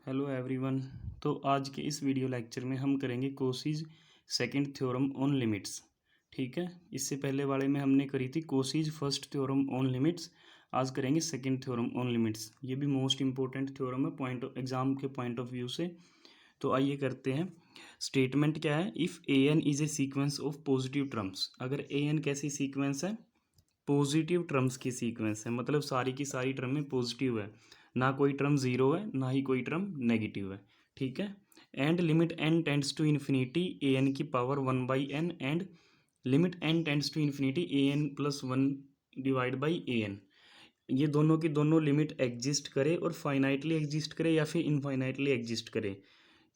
Hello everyone. तो आज के इस वीडियो लेक्चर में हम करेंगे Cauchy's second theorem on limits. ठीक है, इससे पहले वाले में हमने करी थी Cauchy's first theorem on limits. आज करेंगे सेकंड थ्योरम ऑन लिमिट्स। ये भी मोस्ट इंपॉर्टेंट थ्योरम है पॉइंट ऑफ एग्जाम के पॉइंट ऑफ व्यू से। तो आइए करते हैं। स्टेटमेंट क्या है? If A N is a sequence of positive terms. अगर ए एन कैसी सीक्वेंस है? पॉजिटिव टर्म्स की सीक्वेंस है, मतलब सारी की सारी टर्म में पॉजिटिव है, ना कोई टर्म ज़ीरो है ना ही कोई टर्म नेगेटिव है। ठीक है। And limit N tends to infinity A N की power one by n and limit N tends to infinity A N plus one divide by a n. ये दोनों की दोनों लिमिट एग्जिस्ट करे और फाइनाइटली एग्जिस्ट करे या फिर इनफाइनाइटली एग्जिस्ट करे,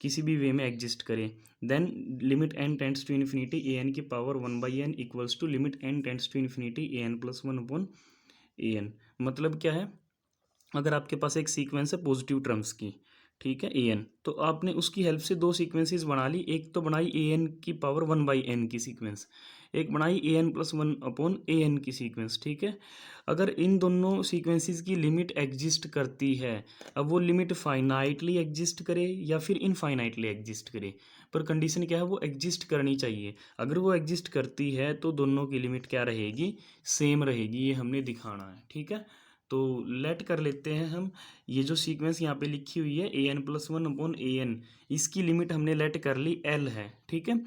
किसी भी वे में एग्जिस्ट करे। Then limit N tends to infinity A N की power one by n equals to limit N tends to infinity A N plus one upon A n. मतलब क्या है? अगर आपके पास एक सीक्वेंस है पॉजिटिव टर्म्स की, ठीक है, ए एन, तो आपने उसकी हेल्प से दो सीक्वेंसेस बना ली। एक तो बनाई ए एन की पावर वन बाई एन की सीक्वेंस, एक बनाई A N plus one upon A N की सीक्वेंस। ठीक है। अगर इन दोनों सीक्वेंसेस की लिमिट एग्जिस्ट करती है, अब वो लिमिट फाइनाइटली एग्जिस्ट करे या फिर इनफाइनाइटली एग्जिस्ट करे, पर कंडीशन क्या है? वो एग्जिस्ट करनी चाहिए। अगर वो एग्जिस्ट करती है तो दोनों की लिमिट क्या रहेगी? सेम रहेगी। ये हमने दिखाना है। ठीक है। तो लेट कर लेते हैं हम। ये जो सीक्वेंस यहाँ पे लिखी हुई है A N plus one upon A N, इसकी लिमिट हमने लेट कर ली एल है। ठीक है।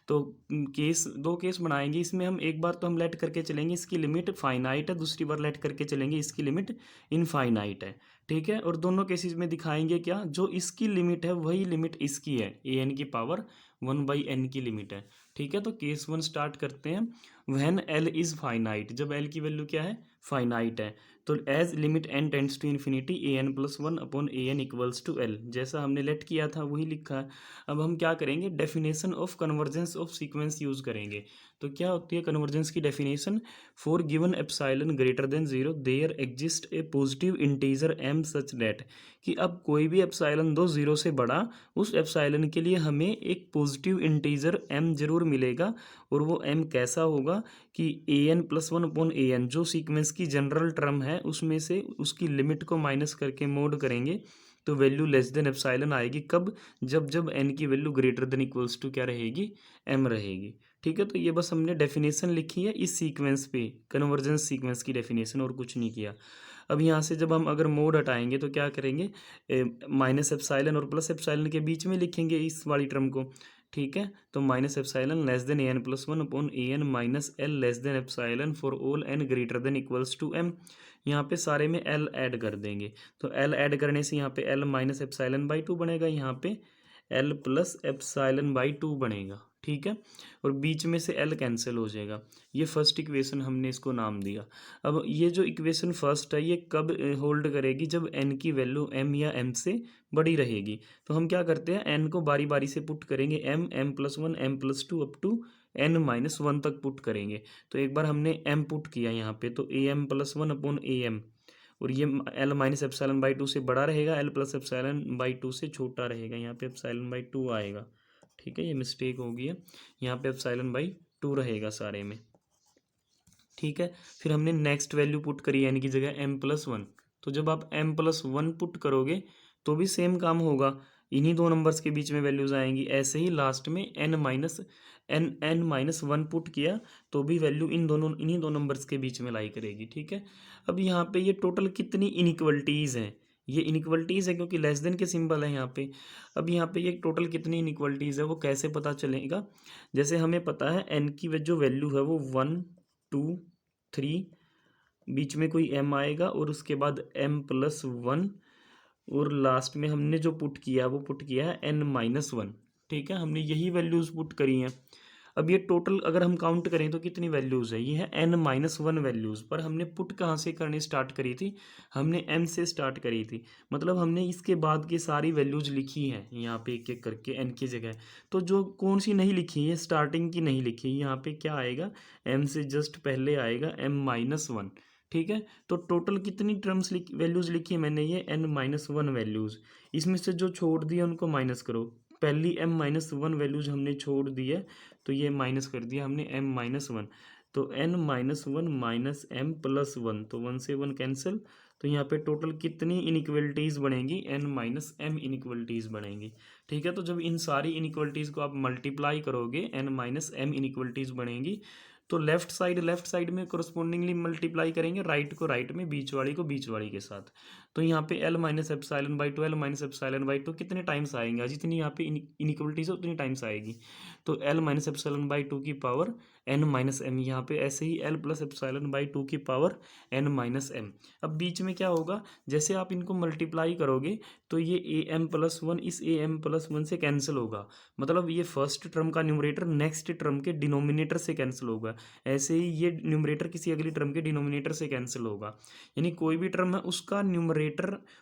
तो केस दो केस बनाएंगे इसमें हम। एक बार तो हम लेट करके चलेंगे इसकी लिमिट फाइनाइट है, दूसरी बार लेट करके चलेंगे इसकी लिमिट इनफाइनाइट है। ठीक है। और दोनों केसेस में दिखाएंगे क्या? जो इसकी लिमिट है वही लिमिट इसकी है, ए एन की पावर वन बाई एन की लिमिट है। ठीक है। तो केस वन स्टार्ट करते हैं। व्हेन एल इज़ फाइनाइट, जब एल की वैल्यू क्या है? फाइनाइट है। तो as limit N tends to infinity A N plus one upon A N equals to L, जैसा हमने लेट किया था वही लिखा है। अब हम क्या करेंगे? Definition of convergence of sequence use करेंगे। तो क्या होती है कन्वर्जेंस की definition? For given epsilon greater than zero there exist a positive integer m such that, कि अब कोई भी एप्सिलॉन दो जीरो से बड़ा, उस एप्सिलॉन के लिए हमें एक पॉजिटिव इंटीजर एम जरूर मिलेगा। और वो एम कैसा होगा कि A N plus one upon A N, जो सीक्वेंस की जनरल टर्म है उसमें से उसकी लिमिट को माइनस करके मोड करेंगे तो वैल्यू लेस देन एप्सिलॉन आएगी। कब? जब जब एन की value greater than equals to क्या रहेगी? एम रहेगी। ठीक है। तो ये बस हमने डेफिनेशन लिखी है इस सीक्वेंस पे, कन्वर्जेंस सीक्वेंस की डेफिनेशन, और कुछ नहीं किया। अब यहाँ से जब हम अगर मोड हटाएंगे तो क्या करेंगे? माइनस एप्सिलॉन और प्लस एप्सिलॉन के बीच में लिखेंगे इस वाली टर्म को। ठीक है। तो minus epsilon less than a N plus one upon A n minus l less than epsilon for all n greater than equals to m. यहाँ पे सारे में एल ऐड कर देंगे। तो एल ऐड करने से यहाँ पे L minus epsilon by to बनेगा, यहाँ पे L plus epsilon by to बनेगा। ठीक है। और बीच में से एल कैंसिल हो जाएगा। ये फर्स्ट इक्वेशन हमने इसको नाम दिया। अब ये जो इक्वेशन फर्स्ट है ये कब होल्ड करेगी? जब एन की वैल्यू एम या एम से बड़ी रहेगी। तो हम क्या करते हैं? एन को बारी बारी से पुट करेंगे, m, m plus one, m plus two up to n minus one तक पुट करेंगे। तो एक बार हमने एम पुट किया यहाँ पे, तो a m plus one upon a m, और ये l minus epsilon by two से बड़ा रहेगा, l plus epsilon by two से छोटा रहेगा। यहाँ पे एप्सिलॉन बाई टू आएगा। ठीक है। ये मिस्टेक हो गई है, यहाँ पे एप्सिलॉन बाई टू रहेगा सारे में। ठीक है। फिर हमने नेक्स्ट वैल्यू पुट करी एन की जगह एम प्लस वन। तो जब आप एम प्लस वन पुट करोगे तो भी सेम काम होगा, इन्हीं दो नंबर्स के बीच में वैल्यूज आएंगी। ऐसे ही लास्ट में एन माइनस वन पुट किया तो भी वैल्यू इन्हीं दो नंबर्स के बीच में लाई करेगी। ठीक है। अब यहाँ पे ये टोटल कितनी इनइक्वलिटीज़ हैं? ये इनइक्वलिटीज़ है क्योंकि लेस देन के सिंबल है यहाँ पे। अब यहाँ पे ये टोटल कितनी इनइक्वलिटीज़ है वो कैसे पता चलेगा? जैसे हमें पता है एन की जो वैल्यू है वो वन, टू, थ्री, बीच में कोई एम आएगा और उसके बाद एम प्लस वन, और लास्ट में हमने जो पुट किया वो पुट किया है एन माइनस वन। ठीक है। हमने यही वैल्यूज़ पुट करी हैं। अब ये टोटल अगर हम काउंट करें तो कितनी वैल्यूज़ है? ये है एन माइनस वन वैल्यूज़। पर हमने पुट कहाँ से करनी स्टार्ट करी थी? हमने एम से स्टार्ट करी थी। मतलब हमने इसके बाद की सारी वैल्यूज़ लिखी हैं यहाँ पे एक एक करके एन की जगह। तो जो कौन सी नहीं लिखी है, स्टार्टिंग की नहीं लिखी, यहाँ पे क्या आएगा? एम से जस्ट पहले आएगा एम माइनस वन। ठीक है। तो टोटल कितनी टर्म्स वैल्यूज़ लिखी है मैंने? ये एन माइनस वन वैल्यूज़। इसमें से जो छोड़ दिया उनको माइनस करो। पहली एम माइनस वन वैल्यूज़ हमने छोड़ दी है तो ये माइनस कर दिया हमने एम माइनस वन। तो n-1 -m+1, तो 1 से 1 कैंसिल। तो यहाँ पे टोटल कितनी इनइक्वलिटीज़ बनेंगी, n-m इनइक्वलिटीज़ बनेंगी। ठीक है, तो जब इन सारी इनइक्वलिटीज़ को आप मल्टीप्लाई करोगे n-m इनइक्वलिटीज़ बनेंगी। तो लेफ्ट साइड में कोरस्पोंडिंगली मल्टीप्लाई करेंगे, राइट को राइट में, बीच वाली को बीच वाली के साथ। तो यहाँ पे L-2 कितने टाइम्स आएंगे, जितनी यहाँ पे इनइक्वलिटीज़ है उतनी टाइम्स आएगी। तो L-2 की पावर n-m, यहाँ पे ऐसे ही L+2 की पावर n-m। अब बीच में क्या होगा, जैसे आप इनको मल्टीप्लाई करोगे तो ये am+1 इस am+1 से कैंसिल होगा। मतलब ये फर्स्ट टर्म का न्यूमरेटर नेक्स्ट टर्म के डिनोमिनेटर से कैंसिल होगा। ऐसे ही ये न्यूमरेटर किसी अगली टर्म के डिनोमिनेटर से कैंसिल होगा। यानी कोई भी टर्म है उसका न्यूमरेटर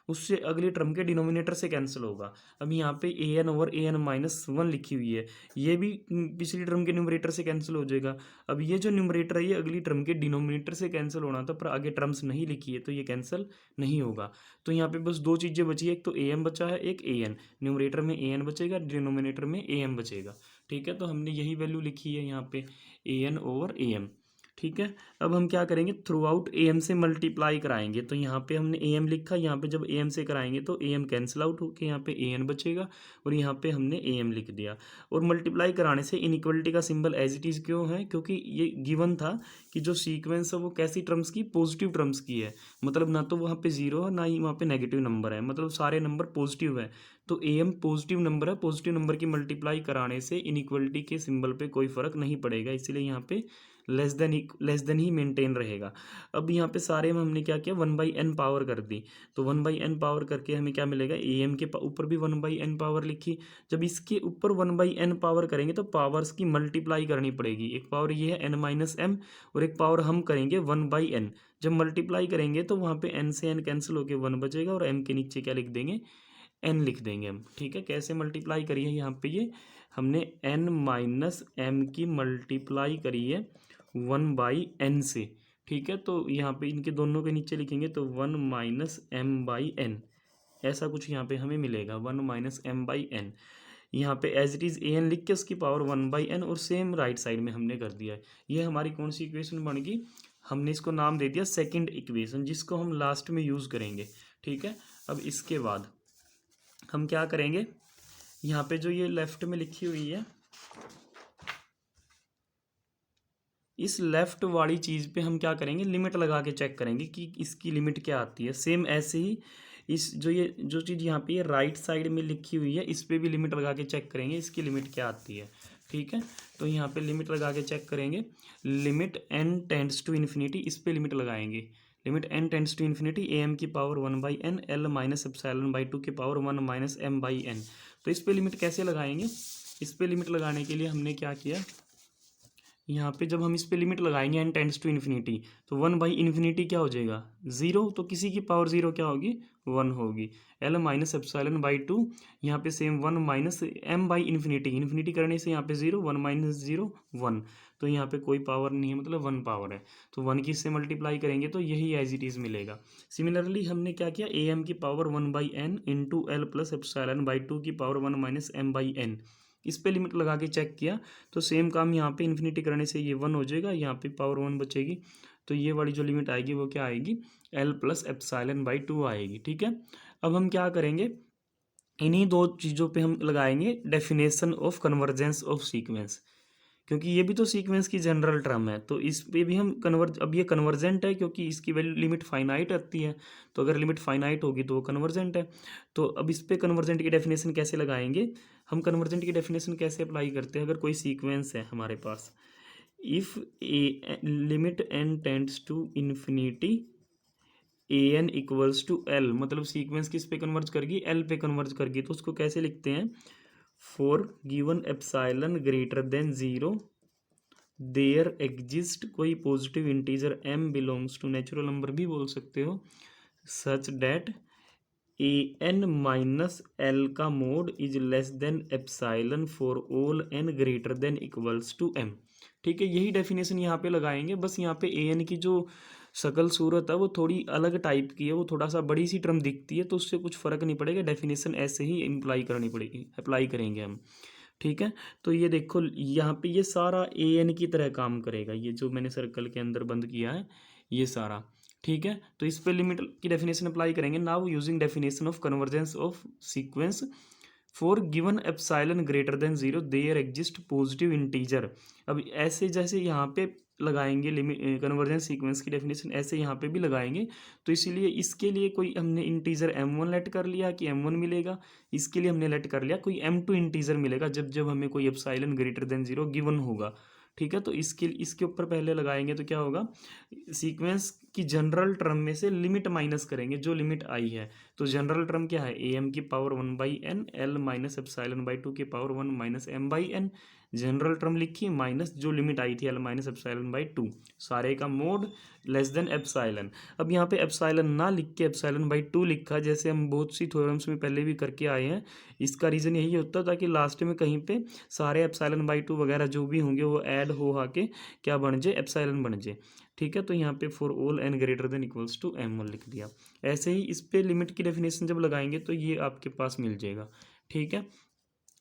उससे अगली टर्म के डिनोमिनेटर से कैंसिल होगा। अब यहाँ पे an/an-1 लिखी हुई है, ये भी पिछली टर्म के न्यूमरेटर से कैंसिल हो जाएगा। अब ये जो न्यूमरेटर है ये अगली टर्म के डिनोमिनेटर से कैंसिल होना था, पर आगे टर्म्स नहीं लिखी है तो ये कैंसिल नहीं होगा। तो यहाँ पे बस दो चीज़ें बची है, एक तो am बचा है, एक an। न्यूमरेटर में an बचेगा, डिनोमिनेटर में am बचेगा। ठीक है, तो हमने यही वैल्यू लिखी है यहाँ पे an/am। ठीक है, अब हम क्या करेंगे, थ्रू आउट am से मल्टीप्लाई कराएंगे। तो यहाँ पे हमने am लिखा, यहाँ पे जब am से कराएंगे तो am कैंसिल आउट होकर यहाँ पे an बचेगा, और यहाँ पे हमने am लिख दिया। और मल्टीप्लाई कराने से इनइक्वलिटी का सिंबल एज इट इज़ क्यों है, क्योंकि ये गिवन था कि जो सीक्वेंस है वो कैसी टर्म्स की, पॉजिटिव टर्म्स की है। मतलब ना तो वहाँ पे जीरो है, ना ही वहाँ पे नेगेटिव नंबर है, मतलब सारे नंबर पॉजिटिव है। तो am पॉजिटिव नंबर है, पॉजिटिव नंबर की मल्टीप्लाई कराने से इनइक्वलिटी के सिंबल पे कोई फर्क नहीं पड़ेगा, इसलिए यहाँ पे लेस देन ही मेंटेन रहेगा। अब यहाँ पे सारे में हमने क्या किया, 1/n पावर कर दी। तो 1/n पावर करके हमें क्या मिलेगा, am के ऊपर भी 1/n पावर लिखी। जब इसके ऊपर 1/n पावर करेंगे तो पावर्स की मल्टीप्लाई करनी पड़ेगी। एक पावर ये है n-m, और एक पावर हम करेंगे 1/n। जब मल्टीप्लाई करेंगे तो वहाँ पे n से n कैंसिल होकर 1 बचेगा, और m के नीचे क्या लिख देंगे, n लिख देंगे हम। ठीक है, कैसे मल्टीप्लाई करिए, यहाँ पे ये हमने n-m की मल्टीप्लाई करी है 1/n से। ठीक है, तो यहाँ पे इनके दोनों के नीचे लिखेंगे तो 1 - m/n, ऐसा कुछ यहाँ पे हमें मिलेगा, 1 - m/n। यहाँ पे एज इट इज़ an लिख के उसकी पावर 1/n, और सेम राइट साइड में हमने कर दिया है। ये हमारी कौन सी इक्वेशन बन गई, हमने इसको नाम दे दिया सेकंड इक्वेशन, जिसको हम लास्ट में यूज़ करेंगे। ठीक है, अब इसके बाद हम क्या करेंगे, यहाँ पे जो ये लेफ्ट में लिखी हुई है, इस लेफ्ट वाली चीज़ पे हम क्या करेंगे, लिमिट लगा के चेक करेंगे कि इसकी लिमिट क्या आती है। सेम ऐसे ही इस जो चीज़ यहाँ पे राइट साइड में लिखी हुई है, इस पे भी लिमिट लगा के चेक करेंगे इसकी लिमिट क्या आती है। ठीक है, तो यहाँ पे लिमिट लगा के चेक करेंगे, limit n tends to infinity, इस पे लिमिट लगाएंगे। Limit n tends to infinity am की पावर 1/n, L-ε/2 की पावर 1 - m/n। तो इस पे लिमिट कैसे लगाएंगे, इस पे लिमिट लगाने के लिए हमने क्या किया, यहाँ पे जब हम इस पे लिमिट लगाएंगे n टेंड्स टू इन्फिनिटी, तो 1/∞ क्या हो जाएगा, 0। तो किसी की पावर 0 क्या होगी, 1 होगी। L-ε/2, यहाँ पे सेम 1 - m/∞, इन्फिनिटी करने से यहाँ पे 0, 1 - 0 1। तो यहाँ पे कोई पावर नहीं है, मतलब 1 पावर है। तो 1 की इससे मल्टीप्लाई करेंगे तो यही एज इट इज़ मिलेगा। सिमिलरली हमने क्या किया, am की पावर 1/n इंटू L+ε/2 की पावर 1 - m/n, इस पे लिमिट लगा के चेक किया तो सेम काम यहाँ पे इन्फिनिटी करने से ये 1 हो जाएगा, यहाँ पे पावर 1 बचेगी। तो ये वाली जो लिमिट आएगी वो क्या आएगी, L+ε/2 आएगी। ठीक है, अब हम क्या करेंगे, इन्हीं दो चीज़ों पे हम लगाएंगे definition of convergence of sequence, क्योंकि ये भी तो सीक्वेंस की जनरल टर्म है। तो इस पे भी हम अब ये कन्वर्जेंट है क्योंकि इसकी वैल्यू लिमिट फाइनाइट आती है, तो अगर लिमिट फाइनाइट होगी तो वो कन्वर्जेंट है। तो अब इस पे कन्वर्जेंट की डेफिनेशन कैसे लगाएंगे, हम कन्वर्जेंट की डेफिनेशन कैसे अप्लाई करते हैं, अगर कोई सीक्वेंस है हमारे पास, if a limit n tends to infinity an equals to l, मतलब सीक्वेंस किस पे कन्वर्ज करगी, l पे कन्वर्ज करगी। तो उसको कैसे लिखते हैं, for given epsilon greater than 0 there exist कोई positive integer m belongs to, natural number भी बोल सकते हो, सच डैट an - l का mod is less than epsilon for all n greater than equals to m। ठीक है, यही definition यहाँ पे लगाएंगे। बस यहाँ पे an की जो शकल सूरत है वो थोड़ी अलग टाइप की है, वो थोड़ा सा बड़ी सी टर्म दिखती है, तो उससे कुछ फ़र्क नहीं पड़ेगा, डेफिनेशन ऐसे ही अप्लाई करेंगे हम। ठीक है। तो ये देखो यहाँ पे ये सारा ए एन की तरह काम करेगा, ये जो मैंने सर्कल के अंदर बंद किया है ये सारा, ठीक है। तो इस पे लिमिट की डेफिनेशन अप्लाई करेंगे। Now using definition of convergence of sequence for given epsilon greater than zero there exist positive integer. अब ऐसे जैसे यहाँ पे लगाएंगे लिमिट कन्वर्जेंस सीक्वेंस की डेफिनेशन, ऐसे यहाँ पे भी लगाएंगे। तो इसीलिए इसके लिए कोई हमने इंटीजर m1 लेट कर लिया कि m1 मिलेगा, इसके लिए हमने लेट कर लिया कोई m2 इंटीजर मिलेगा जब जब हमें कोई epsilon greater than zero given होगा, ठीक है। तो इसके ऊपर पहले लगाएंगे तो क्या होगा, सीक्वेंस की जनरल टर्म में से लिमिट माइनस करेंगे जो लिमिट आई है। तो जनरल टर्म क्या है, ए एम की power 1/n l minus epsilon by 2 की power 1 minus m by n. General term लिखी माइनस जो लिमिट आई थी एल माइनस एप्साइलन बाई 2, सारे का मोड लेस देन एप्साइलन। अब यहाँ पे एप्साइलन ना लिख के एप्साइलन बाई 2 लिखा, जैसे हम बहुत सी थ्योरम्स में पहले भी करके आए हैं। इसका रीज़न यही होता है ताकि लास्ट में कहीं पे सारे एप्साइलन बाई 2 वगैरह जो भी होंगे वो ऐड हो आके क्या बन जाए, एप्साइलन बन जाए, ठीक है। तो यहाँ पे for all n greater than equals to m1 लिख दिया। ऐसे ही इस पे लिमिट की डेफिनेशन जब लगाएंगे तो ये आपके पास मिल जाएगा, ठीक है।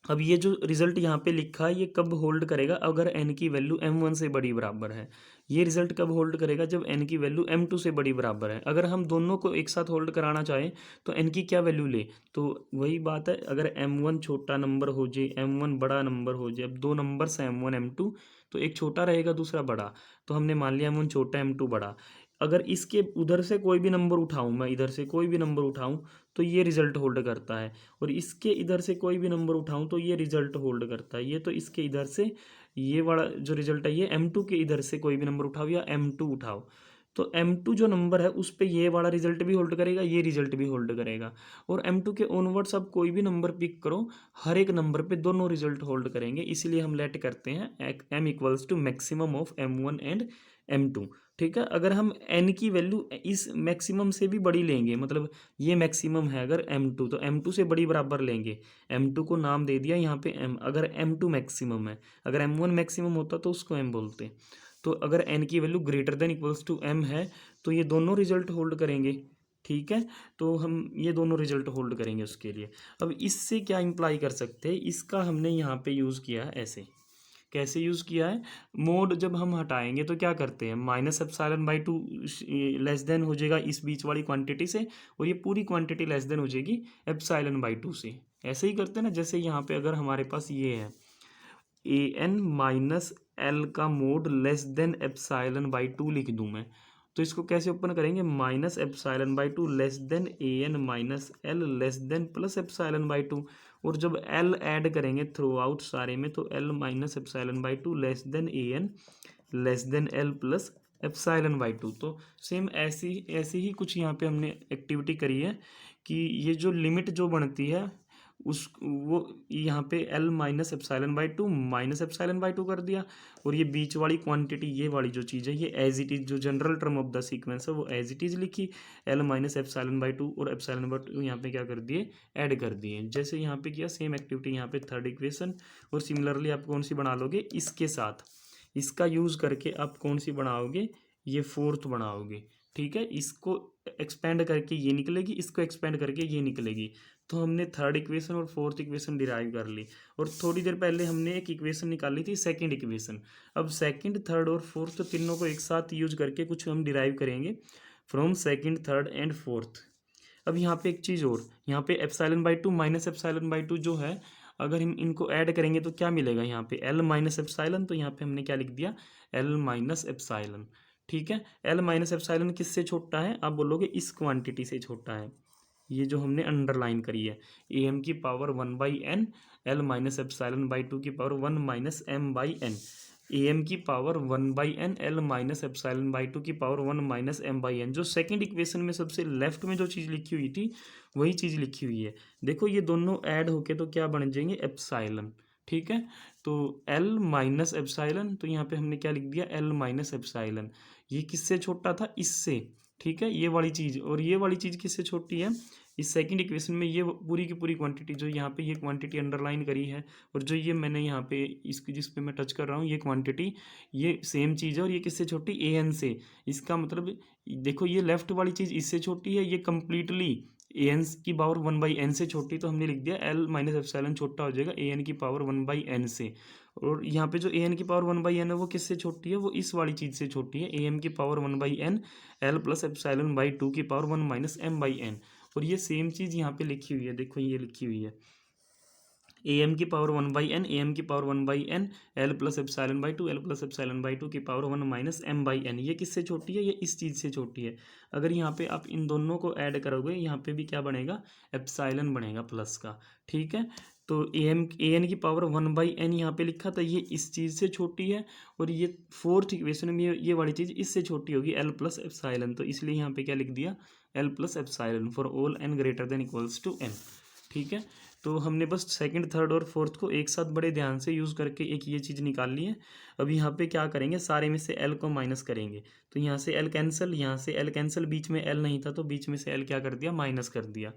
अब ये जो रिजल्ट यहाँ पे लिखा है ये कब होल्ड करेगा, अगर n की वैल्यू m1 से बड़ी बराबर है। ये रिजल्ट कब होल्ड करेगा, जब n की वैल्यू m2 से बड़ी बराबर है। अगर हम दोनों को एक साथ होल्ड कराना चाहें तो n की क्या वैल्यू ले, तो वही बात है, अगर m1 छोटा नंबर हो जाए m1 बड़ा नंबर हो जाए, अब दो नंबर्स हैं m1 m2, तो एक छोटा रहेगा दूसरा बड़ा, तो हमने मान लिया m1 छोटा m2 बड़ा। अगर इसके उधर से कोई भी नंबर उठाऊं, मैं इधर से कोई भी नंबर उठाऊं तो ये रिजल्ट होल्ड करता है, और इसके इधर से कोई भी नंबर उठाऊं तो ये रिजल्ट होल्ड करता है। ये तो इसके इधर से ये वाला जो रिजल्ट है ये m2 के इधर से कोई भी नंबर उठाओ या m2 उठाओ, तो m2 जो नंबर है उस पे ये वाला रिजल्ट भी होल्ड करेगा, ये रिजल्ट भी होल्ड करेगा। और m2 के ऑनवर्ड्स अब कोई भी नंबर पिक करो, हर एक नंबर पे दोनों रिजल्ट होल्ड करेंगे, इसीलिए हम लेट करते हैं m equals to maximum of m1 and m2, ठीक है। अगर हम n की वैल्यू इस मैक्सिमम से भी बड़ी लेंगे, मतलब ये मैक्सिमम है अगर m2, तो m2 से बड़ी बराबर लेंगे, m2 को नाम दे दिया यहाँ पे m, अगर m2 मैक्सिमम है, अगर m1 मैक्सिमम होता तो उसको m बोलते। तो अगर n की value greater than equals to m है तो ये दोनों रिजल्ट होल्ड करेंगे, ठीक है। तो हम ये दोनों रिजल्ट होल्ड करेंगे उसके लिए। अब इससे क्या इंप्लाई कर सकते हैं, इसका हमने यहाँ पे यूज़ किया है ऐसे, कैसे यूज़ किया है, मोड जब हम हटाएंगे तो क्या करते हैं, minus epsilon by 2 less than हो जाएगा इस बीच वाली क्वांटिटी से, और ये पूरी क्वांटिटी लेस देन हो जाएगी एप्सिलॉन बाई 2 से। ऐसे ही करते हैं ना, जैसे यहाँ पे अगर हमारे पास ये है ए एन माइनस एल का mod less than epsilon by 2 लिख दूँ मैं, तो इसको कैसे ओपन करेंगे, minus epsilon by 2 less than a n minus l less than plus epsilon by 2, और जब एल ऐड करेंगे थ्रू आउट सारे में तो l minus epsilon by 2 less than a n less than l plus epsilon by 2। तो same ऐसी ही कुछ यहाँ पे हमने एक्टिविटी करी है कि ये जो लिमिट जो बनती है उस वो यहाँ पे L minus epsilon by 2 minus epsilon by 2 कर दिया, और ये बीच वाली क्वांटिटी ये वाली जो चीज़ है ये एज इट इज़, जो general term of the sequence है वो एज इट इज़ लिखी, एल माइनस एप्सिलॉन बाई 2 और एप्सिलॉन बाई 2 यहाँ पे क्या कर दिए, ऐड कर दिए। जैसे यहाँ पे किया सेम एक्टिविटी यहाँ पे थर्ड इक्वेशन, और सिमिलरली आप कौन सी बना लोगे इसके साथ, इसका यूज़ करके आप कौन सी बनाओगे, ये फोर्थ बनाओगे, ठीक है। इसको एक्सपेंड करके ये निकलेगी, इसको एक्सपेंड करके ये निकलेगी। तो हमने थर्ड इक्वेशन और फोर्थ इक्वेशन डिराइव कर ली, और थोड़ी देर पहले हमने एक इक्वेशन निकाली थी सेकंड इक्वेशन। अब सेकंड थर्ड और फोर्थ तीनों को एक साथ यूज करके कुछ हम डिराइव करेंगे from second third and fourth. अब यहाँ पे एक चीज़ और, यहाँ पे epsilon by 2 minus epsilon by 2 जो है, अगर हम इनको ऐड करेंगे तो क्या मिलेगा, यहाँ पे एल माइनस एप्सिलॉन, तो यहाँ पे हमने क्या लिख दिया, एल माइनस एप्सिलॉन, ठीक है। एल माइनस एप्सिलॉन किससे छोटा है, आप बोलोगे इस क्वांटिटी से छोटा है, ये जो हमने अंडरलाइन करी है, ए एम की power 1/n l minus epsilon by 2 की power 1 minus m by n, a m की power 1/n l minus epsilon by 2 की power 1 minus m by n. जो सेकंड इक्वेशन में सबसे लेफ्ट में जो चीज़ लिखी हुई थी वही चीज़ लिखी हुई है। देखो ये दोनों ऐड होके तो क्या बन जाएंगे, एप्सिलॉन, ठीक है। तो एल माइनस एप्सिलॉन, तो यहाँ पे हमने क्या लिख दिया, एल माइनस एप्सिलॉन। ये किससे छोटा था, इससे, ठीक है, ये वाली चीज़, और ये वाली चीज़ किससे छोटी है, इस सेकंड इक्वेशन में ये पूरी की पूरी क्वांटिटी जो यहाँ पे ये क्वांटिटी अंडरलाइन करी है, और जो ये मैंने यहाँ पे इसकी जिस पे मैं टच कर रहा हूँ ये क्वांटिटी ये सेम चीज़ है, और ये किससे छोटी, ए एन से। इसका मतलब देखो ये लेफ्ट वाली चीज़ इससे छोटी है, ये कम्प्लीटली ए एन की पावर 1/n से छोटी, तो हमने लिख दिया एल माइनस एप्सिलॉन छोटा हो जाएगा ए एन की पावर 1/n से। और यहाँ पे जो ए एन की पावर 1/n है वो किससे छोटी है, वो इस वाली चीज़ से छोटी है, ए एम की power 1/n l plus epsilon by 2 की power 1 minus m by n. और ये सेम चीज़ यहाँ पे लिखी हुई है, देखो ये लिखी हुई है ए एम की पावर 1/n, ए एम की power 1/n l plus epsilon by 2 l plus epsilon by 2 की power 1 minus m by n. ये किससे छोटी है, ये इस चीज़ से छोटी है। अगर यहाँ पे आप इन दोनों को ऐड करोगे, यहाँ पे भी क्या बनेगा, एप्सिलॉन बनेगा प्लस का, ठीक है। तो ए एन की पावर 1/n यहाँ पे लिखा था, ये इस चीज़ से छोटी है, और ये फोर्थ इक्वेशन में ये वाली चीज़ इससे छोटी होगी, एल प्लस एप्सिलॉन। तो इसलिए यहाँ पे क्या लिख दिया, l plus epsilon for all n greater than equals to n, ठीक है। तो हमने बस सेकंड, थर्ड और फोर्थ को एक साथ बड़े ध्यान से यूज़ करके एक ये चीज़ निकाल ली है। अब यहाँ पे क्या करेंगे, सारे में से एल को माइनस करेंगे, तो यहाँ से एल कैंसिल, यहाँ से एल कैंसिल, बीच में एल नहीं था तो बीच में से एल क्या कर दिया, माइनस कर दिया,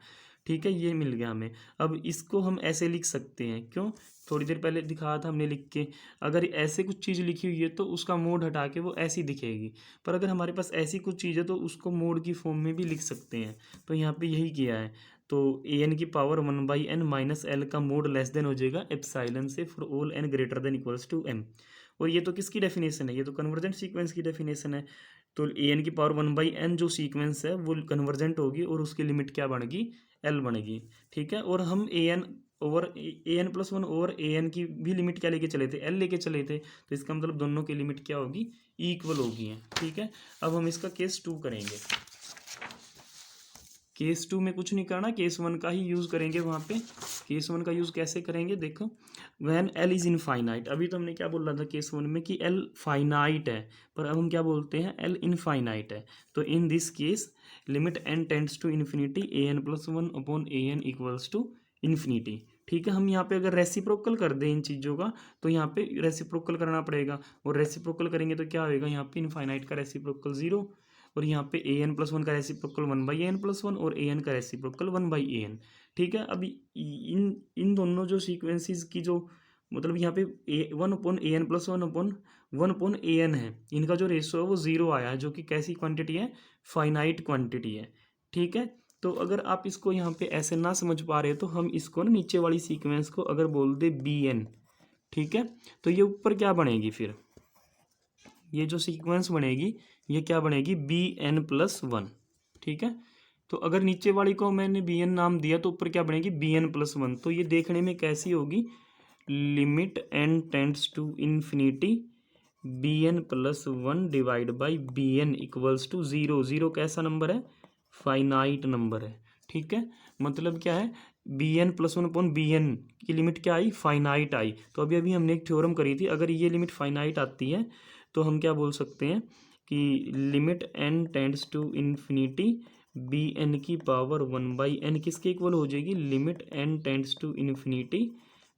ठीक है। ये मिल गया हमें। अब इसको हम ऐसे लिख सकते हैं, क्यों, थोड़ी देर पहले दिखाया था हमने लिख के, अगर ऐसे कुछ चीज़ लिखी हुई है तो उसका मोड हटा के वो ऐसी दिखेगी, पर अगर हमारे पास ऐसी कुछ चीज़ है तो उसको मोड की फॉर्म में भी लिख सकते हैं। तो यहाँ पे यही किया है। तो ए एन की पावर 1/n माइनस एल का मोड लेस देन हो जाएगा एप्सिलॉन से for all n greater than equals to m. और ये तो किसकी डेफिनेशन है, ये तो कन्वर्जेंट सीक्वेंस की डेफिनेशन है। तो ए एन की पावर 1/n जो सीक्वेंस है वो कन्वर्जेंट होगी, और उसकी लिमिट क्या बनेगी, एल बनेगी, ठीक है। और हम A N over A N plus 1 over A N की भी लिमिट क्या लेके चले थे, एल लेके चले थे, तो इसका मतलब दोनों की लिमिट क्या होगी, इक्वल होगी, ठीक है। अब हम इसका केस 2 करेंगे। केस 2 में कुछ नहीं करना, केस 1 का ही यूज़ करेंगे वहाँ पे। केस 1 का यूज़ कैसे करेंगे, देखो, व्हेन एल इज़ इनफाइनाइट। अभी तो हमने क्या बोल रहा था केस 1 में कि एल फाइनाइट है, पर अब हम क्या बोलते हैं, एल इनफाइनाइट है। तो in this case limit N tends to infinity A N plus 1 upon A N equals to infinity, ठीक है। हम यहाँ पे अगर रेसिप्रोकल कर दें इन चीज़ों का, तो यहाँ पे रेसिप्रोकल करना पड़ेगा, और रेसिप्रोकल करेंगे तो क्या होएगा, यहाँ पे इनफाइनाइट का रेसिप्रोकल 0, और यहाँ पे ए एन प्लस 1 का रेसिप्रोकल 1/n प्लस 1, और ए एन का रेसिप्रोकल 1/an, ठीक है। अभी इन दोनों जो सीक्वेंसेस की जो मतलब यहाँ पे ए 1/an प्लस 1/1/an है, इनका जो रेशो है वो 0 आया है, जो कि कैसी क्वांटिटी है, फाइनाइट क्वांटिटी है, ठीक है। तो अगर आप इसको यहाँ पे ऐसे ना समझ पा रहे हो, तो हम इसको ना नीचे वाली सीक्वेंस को अगर बोल दे bn, ठीक है, तो ये ऊपर क्या बनेगी, फिर ये जो सीक्वेंस बनेगी ये क्या बनेगी, bn प्लस 1, ठीक है। तो अगर नीचे वाली को मैंने bn नाम दिया तो ऊपर क्या बनेगी, bn प्लस 1। तो ये देखने में कैसी होगी, limit n tends to infinity bn plus 1 divide by bn equals to 0। 0 कैसा नंबर है, फाइनाइट नंबर है, ठीक है। मतलब क्या है, bn प्लस 1 अपॉन bn की लिमिट क्या आई, फाइनाइट आई। तो अभी अभी हमने एक थ्योरम करी थी, अगर ये लिमिट फाइनाइट आती है तो हम क्या बोल सकते हैं कि limit n tends to infinity bn की पावर 1/n किसके इक्वल हो जाएगी, limit n tends to infinity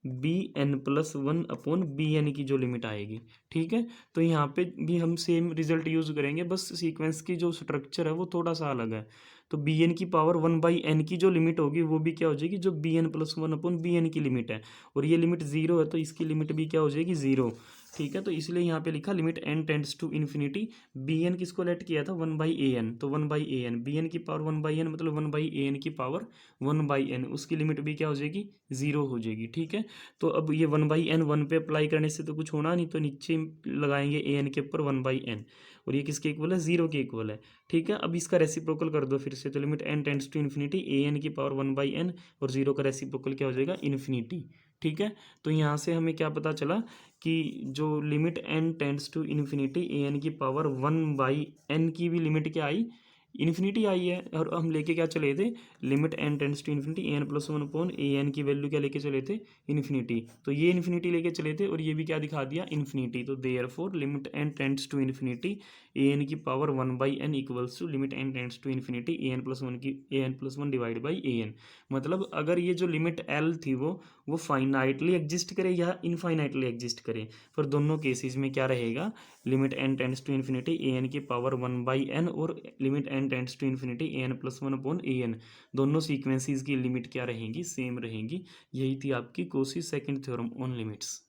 bn plus 1 upon bn की जो लिमिट आएगी, ठीक है। तो यहाँ पे भी हम सेम रिजल्ट यूज़ करेंगे, बस सीक्वेंस की जो स्ट्रक्चर है वो थोड़ा सा अलग है। तो bn की पावर 1/n की जो लिमिट होगी वो भी क्या हो जाएगी, जो bn प्लस 1 अपॉन bn की लिमिट है, और ये लिमिट 0 है तो इसकी लिमिट भी क्या हो जाएगी, 0, ठीक है। तो इसलिए यहाँ पे लिखा limit n tends to infinity bn किसको लेट किया था, 1/an, तो 1/an bn की पावर 1/n मतलब 1/an की पावर 1/n, उसकी लिमिट भी क्या हो जाएगी, 0 हो जाएगी, ठीक है। तो अब ये 1/n 1 पे अप्लाई करने से तो कुछ होना नहीं, तो नीचे लगाएंगे an के ऊपर 1/n, और ये किसके इक्वल है, 0 के इक्वल है, ठीक है। अब इसका रेसिप्रोकल कर दो फिर से, तो limit n tends to infinity an की पावर 1/n, और 0 का रेसिप्रोकल क्या हो जाएगा, इन्फिनिटी, ठीक है। तो यहाँ से हमें क्या पता चला कि जो limit n tends to infinity an की पावर 1/n की भी लिमिट क्या आई, इन्फिनिटी आई है, और हम लेके क्या चले थे, limit n tends to infinity an plus 1 upon an की वैल्यू क्या लेके चले थे, इन्फिनिटी। तो ये इन्फिनिटी लेके चले थे, और ये भी क्या दिखा दिया, इन्फिनिटी। तो therefore limit n tends to infinity an की power 1/n equals to limit n tends to infinity an plus 1 divide by an। मतलब अगर ये जो लिमिट l थी वो फाइनाइटली एग्जिस्ट करे या इनफाइनाइटली एग्जिस्ट करे, पर दोनों केसेस में क्या रहेगा, limit n tends to infinity an की पावर 1/n, और limit n tends to infinity an plus 1 upon an, दोनों सीक्वेंसेस की लिमिट क्या रहेंगी, सेम रहेंगी। यही थी आपकी Cauchy second theorem on limits.